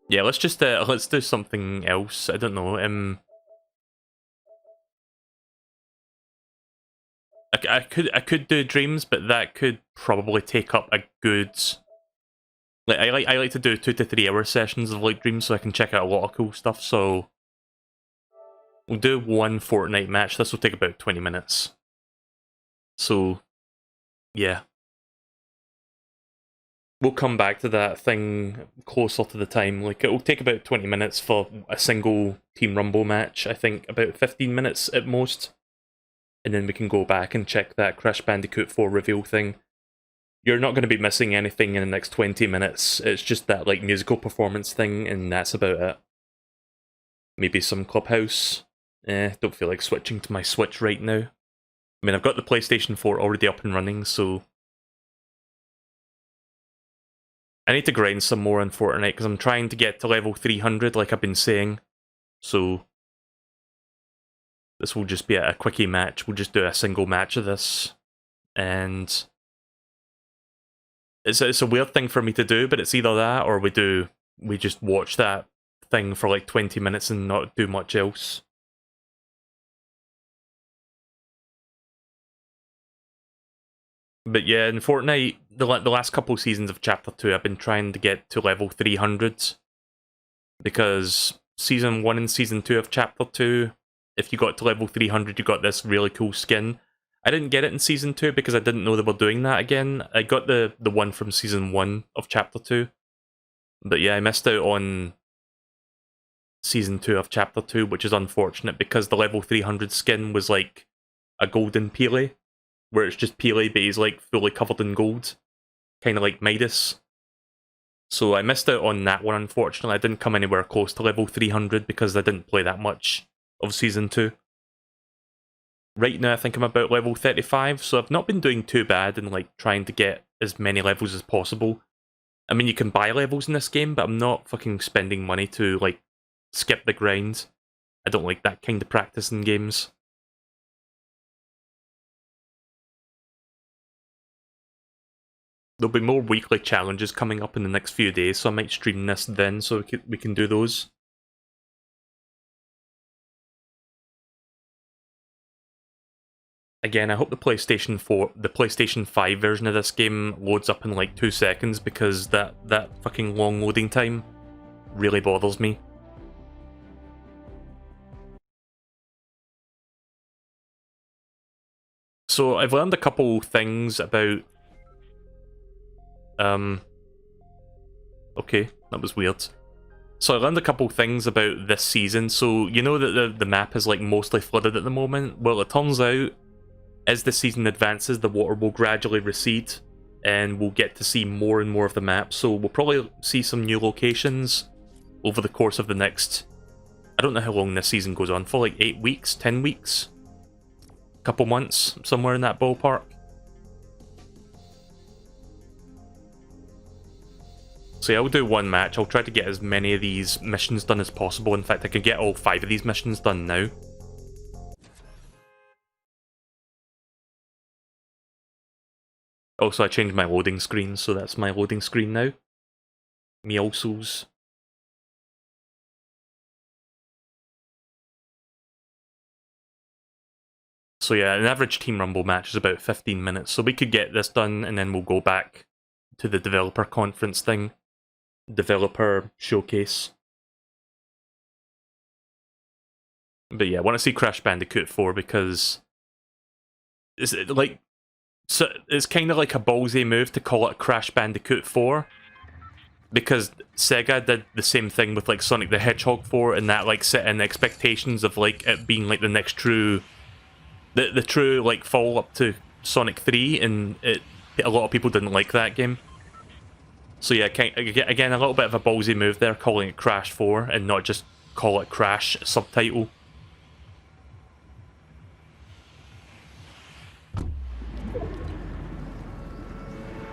Yeah, let's do something else. I don't know. I could do dreams, but that could probably take up a good. Like I like to do 2 to 3 hour sessions of like dreams, so I can check out a lot of cool stuff. So we'll do one Fortnite match. This will take about 20 minutes. So yeah, we'll come back to that thing closer to the time. Like it will take about 20 minutes for a single Team Rumble match. I think about 15 minutes at most. And then we can go back and check that Crash Bandicoot 4 reveal thing. You're not going to be missing anything in the next 20 minutes. It's just that like musical performance thing, and that's about it. Maybe some Clubhouse. Don't feel like switching to my Switch right now. I mean, I've got the PlayStation 4 already up and running, so I need to grind some more on Fortnite because I'm trying to get to level 300 like I've been saying. So this will just be a quickie match. We'll just do a single match of this. And it's a weird thing for me to do, but it's either that or we just watch that thing for like 20 minutes and not do much else. But yeah, in Fortnite, the last couple seasons of Chapter 2, I've been trying to get to level 300. Because Season 1 and Season 2 of Chapter 2, if you got to level 300, you got this really cool skin. I didn't get it in Season 2 because I didn't know they were doing that again. I got the one from Season 1 of Chapter 2. But yeah, I missed out on Season 2 of Chapter 2, which is unfortunate because the level 300 skin was like a golden Peely, where it's just Peely but he's like fully covered in gold. Kind of like Midas. So I missed out on that one, unfortunately. I didn't come anywhere close to level 300 because I didn't play that much of Season 2. Right now I think I'm about level 35, so I've not been doing too bad in like trying to get as many levels as possible. I mean, you can buy levels in this game, but I'm not fucking spending money to like skip the grind. I don't like that kind of practice in games. There'll be more weekly challenges coming up in the next few days, so I might stream this then so we can do those. Again, I hope the PlayStation 5 version of this game loads up in like 2 seconds because that fucking long loading time really bothers me. So I've learned a couple things about... Okay, that was weird. So I learned a couple things about this season. So you know that the map is like mostly flooded at the moment? Well, it turns out as the season advances, the water will gradually recede and we'll get to see more and more of the map. So we'll probably see some new locations over the course of the next... I don't know how long this season goes on for, like 8 weeks, 10 weeks? A couple months, somewhere in that ballpark. So yeah, I'll do one match. I'll try to get as many of these missions done as possible. In fact, I can get all 5 of these missions done now. Also, I changed my loading screen, so that's my loading screen now. Me also's. So yeah, an average Team Rumble match is about 15 minutes, so we could get this done and then we'll go back to the developer conference thing. Developer showcase. But yeah, I want to see Crash Bandicoot 4 because it's like... So it's kind of like a ballsy move to call it Crash Bandicoot 4 because Sega did the same thing with like Sonic the Hedgehog 4 and that like set in expectations of like it being like the next true the true like follow up to Sonic 3, and a lot of people didn't like that game. So yeah, again a little bit of a ballsy move there, calling it Crash 4 and not just call it Crash subtitle.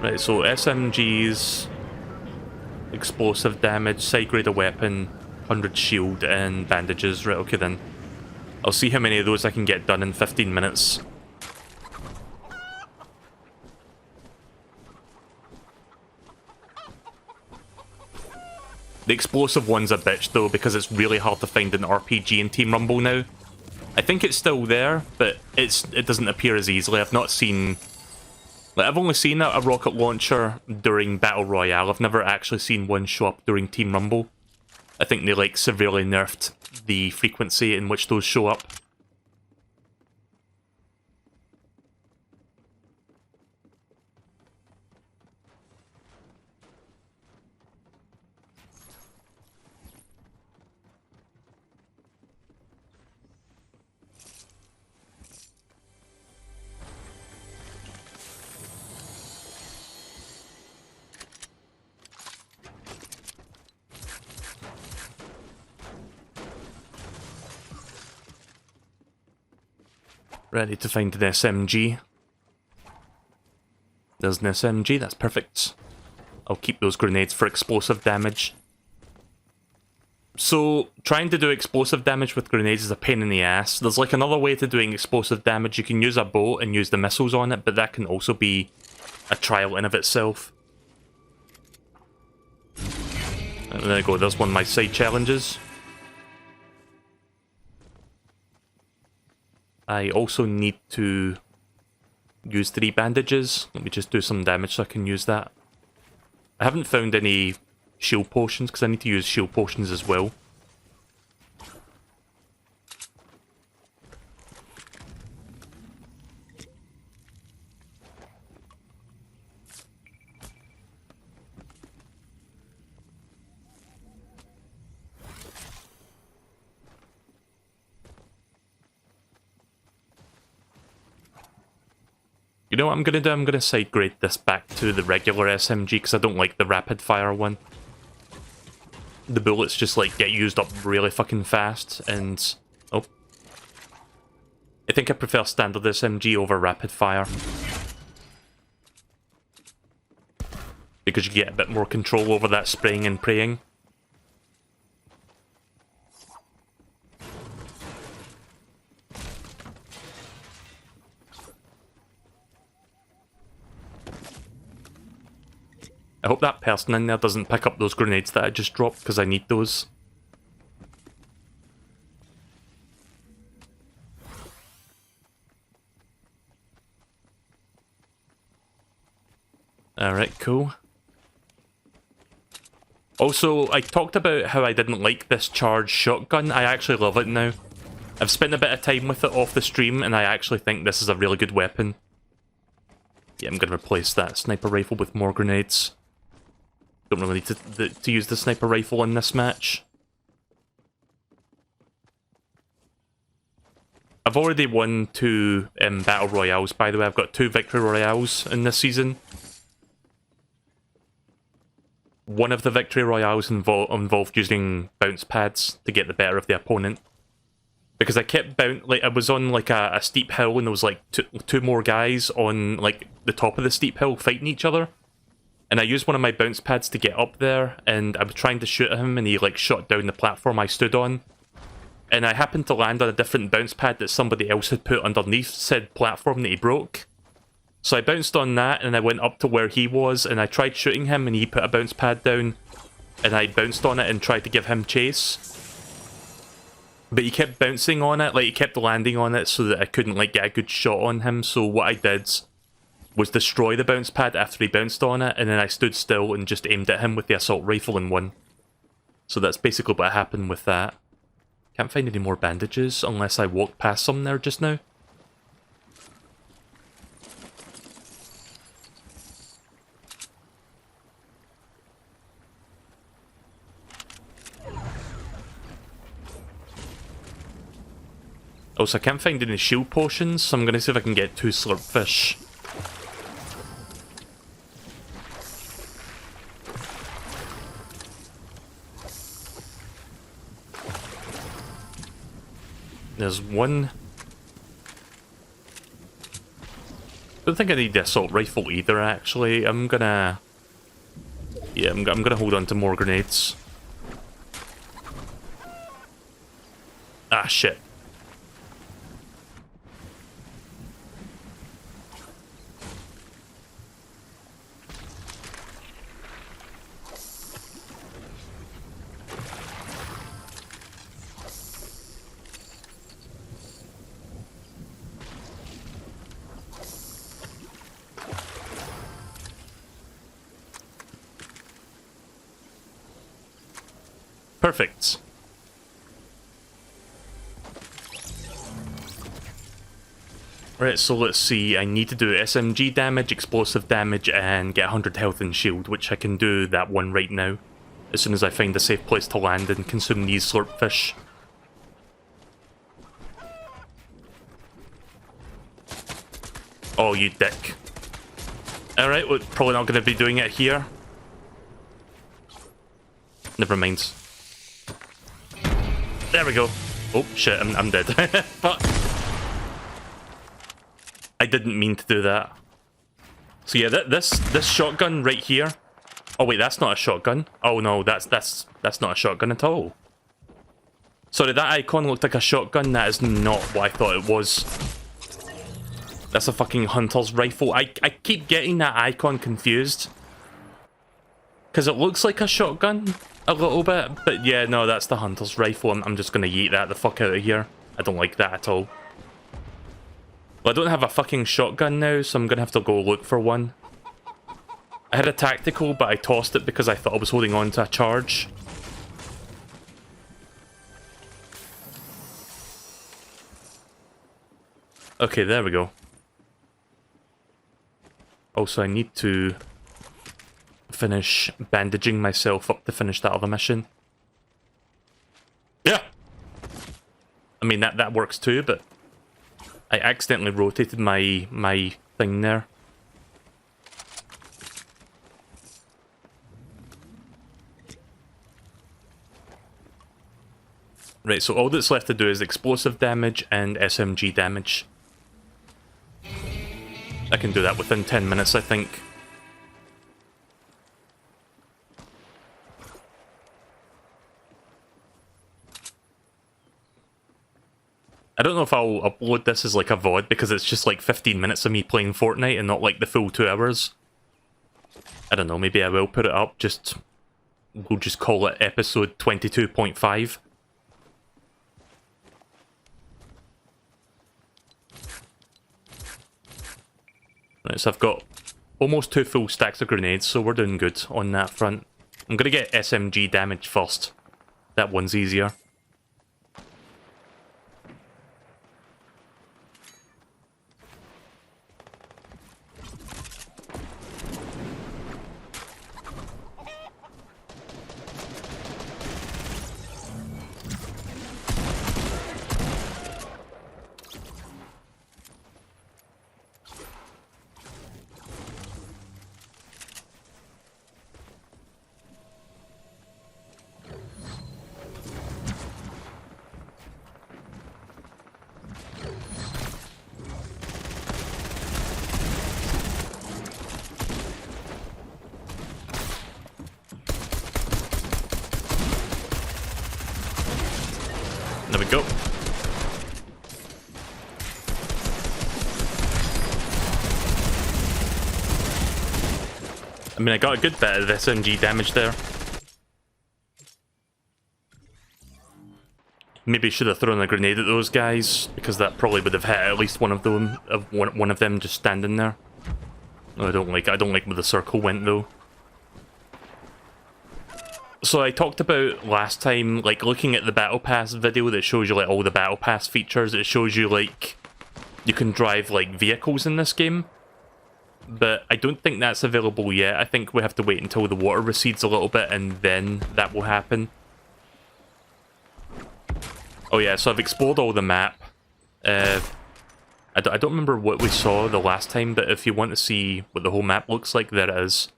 Right, so SMGs, explosive damage, side grade a weapon, 100 shield, and bandages. Right, okay then. I'll see how many of those I can get done in 15 minutes. The explosive one's a bitch, though, because it's really hard to find an RPG in Team Rumble now. I think it's still there, but it doesn't appear as easily. I've not seen... Like, I've only seen a rocket launcher during Battle Royale. I've never actually seen one show up during Team Rumble. I think they, like, severely nerfed the frequency in which those show up. Ready to find an SMG. There's an SMG, that's perfect. I'll keep those grenades for explosive damage. So, trying to do explosive damage with grenades is a pain in the ass. There's like another way to doing explosive damage. You can use a bow and use the missiles on it, but that can also be a trial in of itself. And there you go, there's one of my side challenges. I also need to use 3 bandages. Let me just do some damage so I can use that. I haven't found any shield potions because I need to use shield potions as well. You know what I'm going to do? I'm going to side grade this back to the regular SMG because I don't like the rapid fire one. The bullets just like get used up really fucking fast and... Oh. I think I prefer standard SMG over rapid fire. Because you get a bit more control over that spraying and praying. I hope that person in there doesn't pick up those grenades that I just dropped, because I need those. Alright, cool. Also, I talked about how I didn't like this charged shotgun. I actually love it now. I've spent a bit of time with it off the stream, and I actually think this is a really good weapon. Yeah, I'm going to replace that sniper rifle with more grenades. Don't really need to use the sniper rifle in this match. I've already won 2 Battle Royales, by the way. I've got 2 Victory Royales in this season. One of the Victory Royales involved using bounce pads to get the better of the opponent. Because I kept I was on like a steep hill and there was like two more guys on like the top of the steep hill fighting each other. And I used one of my bounce pads to get up there, and I was trying to shoot him, and he like shot down the platform I stood on. And I happened to land on a different bounce pad that somebody else had put underneath said platform that he broke. So I bounced on that, and I went up to where he was, and I tried shooting him, and he put a bounce pad down, and I bounced on it and tried to give him chase. But he kept bouncing on it, like he kept landing on it so that I couldn't like get a good shot on him. So what I did was destroy the bounce pad after he bounced on it, and then I stood still and just aimed at him with the assault rifle and won. So that's basically what happened with that. Can't find any more bandages unless I walked past some there just now. Also, I can't find any shield potions, so I'm going to see if I can get 2 slurp fish. There's one. Don't think I need the assault rifle either, actually. I'm gonna... Yeah, I'm gonna hold on to more grenades. Ah, shit. Perfect. Right, so let's see. I need to do SMG damage, explosive damage, and get 100 health and shield, which I can do that one right now. As soon as I find a safe place to land and consume these slurp fish. Oh, you dick. Alright, we're probably not going to be doing it here. Never mind. There we go. Oh, shit, I'm dead. Fuck. I didn't mean to do that. So yeah, this shotgun right here. Oh wait, that's not a shotgun. Oh no, that's not a shotgun at all. Sorry, that icon looked like a shotgun. That is not what I thought it was. That's a fucking hunter's rifle. I keep getting that icon confused. Because it looks like a shotgun a little bit. But yeah, no, that's the hunter's rifle. I'm just going to yeet that the fuck out of here. I don't like that at all. Well, I don't have a fucking shotgun now, so I'm going to have to go look for one. I had a tactical, but I tossed it because I thought I was holding on to a charge. Okay, there we go. Also, I need to finish bandaging myself up to finish that other mission. Yeah! I mean, that works too, but I accidentally rotated my thing there. Right, so all that's left to do is explosive damage and SMG damage. I can do that within 10 minutes, I think. I don't know if I'll upload this as like a VOD because it's just like 15 minutes of me playing Fortnite and not like the full 2 hours. I don't know, maybe I will put it up, we'll just call it episode 22.5. Right, so I've got almost 2 full stacks of grenades, so we're doing good on that front. I'm gonna get SMG damage first. That one's easier. There we go. I mean, I got a good bit of SMG damage there. Maybe should have thrown a grenade at those guys, because that probably would have hit at least one of them just standing there. No, I don't like where the circle went though. So I talked about last time, like, looking at the Battle Pass video that shows you, like, all the Battle Pass features. It shows you, like, you can drive, like, vehicles in this game. But I don't think that's available yet. I think we have to wait until the water recedes a little bit, and then that will happen. Oh yeah, so I've explored all the map. I don't remember what we saw the last time, but if you want to see what the whole map looks like, there it is.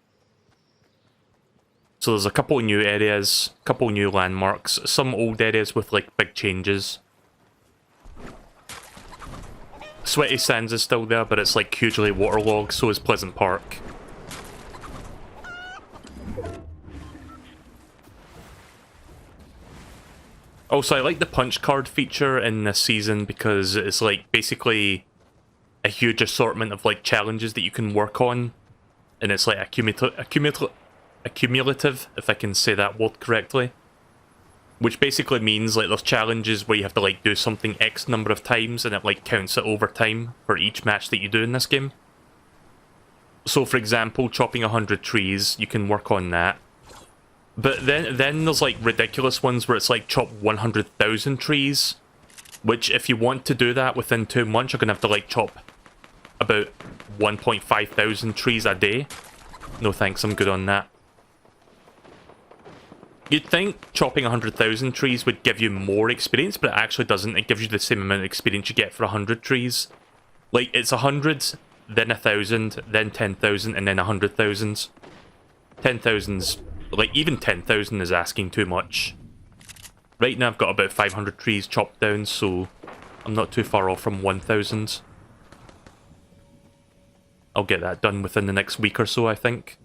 So there's a couple of new areas, a couple of new landmarks, some old areas with like big changes. Sweaty Sands is still there, but it's like hugely waterlogged, so is Pleasant Park. Also, I like the punch card feature in this season because it's like basically a huge assortment of like challenges that you can work on, and it's like accumulative, if I can say that word correctly. Which basically means like there's challenges where you have to like do something X number of times and it like counts it over time for each match that you do in this game. So for example, chopping 100 trees, you can work on that. But then there's like ridiculous ones where it's like chop 100,000 trees, which if you want to do that within 2 months, you're gonna have to like chop about 1.5 thousand trees a day. No thanks, I'm good on that. You'd think chopping 100,000 trees would give you more experience, but it actually doesn't. It gives you the same amount of experience you get for 100 trees. Like, it's 100, then 1,000, then 10,000, and then 100,000. 10,000's... Like, even 10,000 is asking too much. Right now I've got about 500 trees chopped down, so I'm not too far off from 1,000. I'll get that done within the next week or so, I think.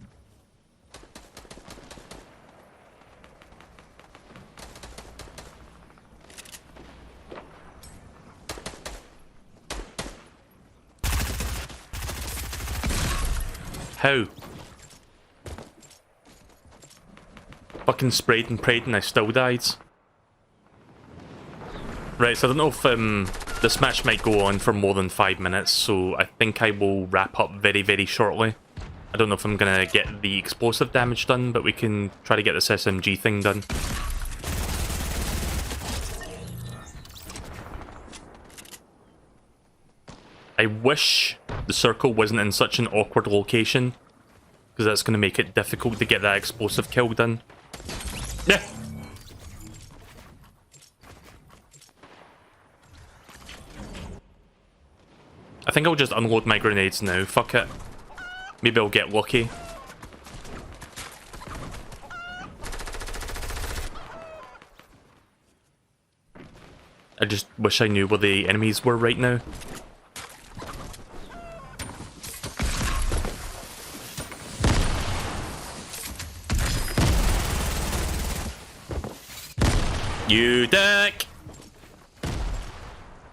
How? Fucking sprayed and prayed and I still died. Right, so I don't know if this match might go on for more than 5 minutes, so I think I will wrap up very, very shortly. I don't know if I'm gonna get the explosive damage done, but we can try to get this SMG thing done. I wish the circle wasn't in such an awkward location, because that's going to make it difficult to get that explosive kill done. Yeah. I think I'll just unload my grenades now, fuck it. Maybe I'll get lucky. I just wish I knew where the enemies were right now. You dick!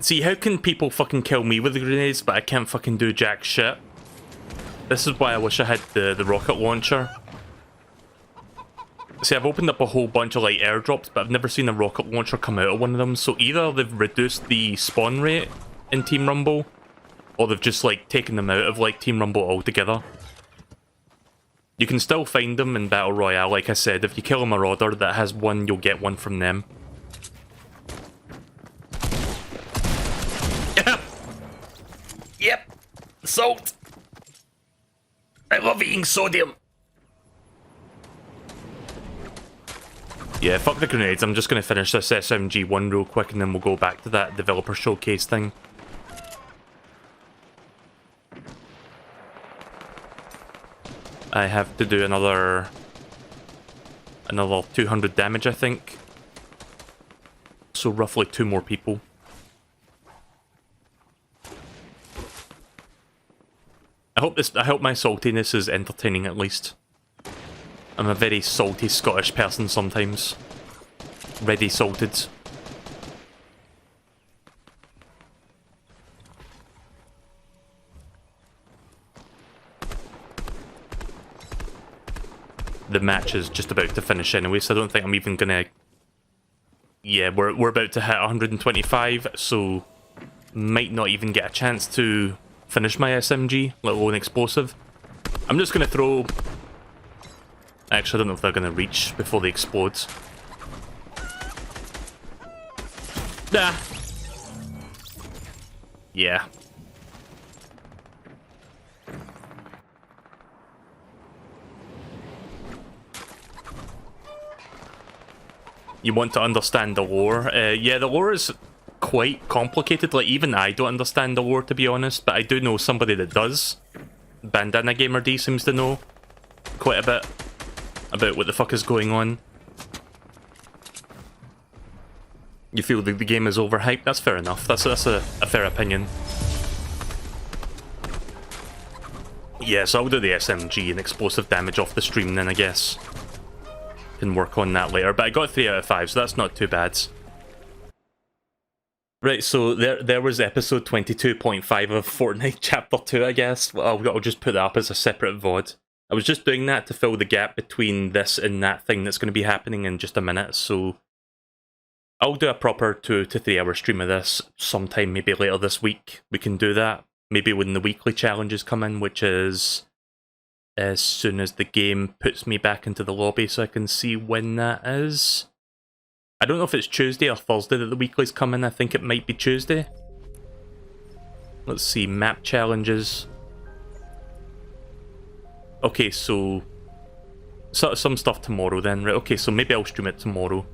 See, how can people fucking kill me with the grenades, but I can't fucking do jack shit? This is why I wish I had the rocket launcher. See, I've opened up a whole bunch of, like, airdrops, but I've never seen a rocket launcher come out of one of them, so either they've reduced the spawn rate in Team Rumble, or they've just, like, taken them out of, like, Team Rumble altogether. You can still find them in Battle Royale, like I said. If you kill a Marauder that has one, you'll get one from them. Yep! Salt! I love eating sodium! Yeah, fuck the grenades. I'm just going to finish this SMG1 real quick and then we'll go back to that developer showcase thing. I have to do another 200 damage, I think. So roughly 2 more people. I hope my saltiness is entertaining at least. I'm a very salty Scottish person sometimes. Ready salted. The match is just about to finish anyway, so I don't think I'm even gonna... Yeah, we're about to hit 125, so might not even get a chance to finish my SMG, let alone explosive. I'm just gonna throw... Actually, I don't know if they're gonna reach before they explode. Ah! Yeah. You want to understand the lore. Yeah, the lore is quite complicated. Like, even I don't understand the lore, to be honest, but I do know somebody that does. Bandana Gamer D seems to know quite a bit about what the fuck is going on. You feel the game is overhyped? That's fair enough. That's a fair opinion. Yeah, so I'll do the SMG and explosive damage off the stream then, I guess. Can work on that later, but I got 3 out of 5, so that's not too bad. Right, so there was episode 22.5 of Fortnite Chapter 2, I guess. I'll just put that up as a separate VOD. I was just doing that to fill the gap between this and that thing that's going to be happening in just a minute, so I'll do a proper 2 to 3 hour stream of this sometime, maybe later this week. We can do that. Maybe when the weekly challenges come in, which is as soon as the game puts me back into the lobby so I can see when that is. I don't know if it's Tuesday or Thursday that the weeklies come in. I think it might be Tuesday. Let's see, map challenges. Okay, so some stuff tomorrow then, right? Okay, so maybe I'll stream it tomorrow.